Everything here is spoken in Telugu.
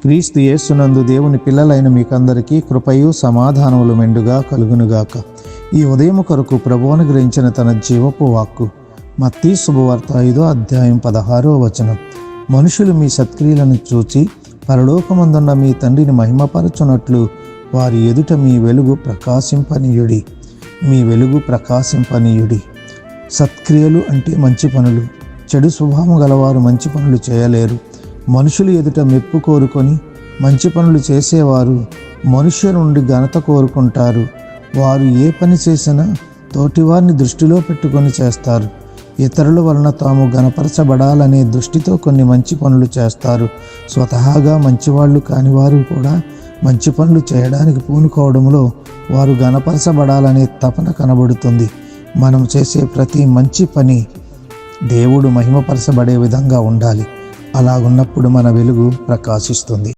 క్రీస్తు యేసునందు దేవుని పిల్లలైన మీకందరికీ కృపయు సమాధానములు మెండుగా కలుగునుగాక. ఈ ఉదయం కొరకు ప్రభువు అనుగ్రహించిన తన జీవపు వాక్కు మత్తయి శుభవార్త 5వ అధ్యాయం 16వ వచనం. మనుషులు మీ సత్క్రియలను చూచి పరలోకమందున్న మీ తండ్రిని మహిమపరచునట్లు వారి ఎదుట మీ వెలుగు ప్రకాశింపనీయుడి. మీ వెలుగు ప్రకాశింపనీయుడి. సత్క్రియలు అంటే మంచి పనులు. చెడు స్వభావం గలవారు మంచి పనులు చేయలేరు. మనుషులు ఎదుట మెప్పు కోరుకొని మంచి పనులు చేసేవారు మనుష్యుల నుండి ఘనత కోరుకుంటారు. వారు ఏ పని చేసినా తోటివారిని దృష్టిలో పెట్టుకొని చేస్తారు. ఇతరుల వలన తాము గణపరచబడాలనే దృష్టితో కొన్ని మంచి పనులు చేస్తారు. స్వతహాగా మంచివాళ్ళు కానివారు కూడా మంచి పనులు చేయడానికి పూనుకోవడంలో వారు గణపరచబడాలనే తపన కనబడుతుంది. మనం చేసే ప్రతి మంచి పని దేవుడు మహిమపరచబడే విధంగా ఉండాలి. అలాగున్నప్పుడు మన వెలుగు ప్రకాశిస్తుంది.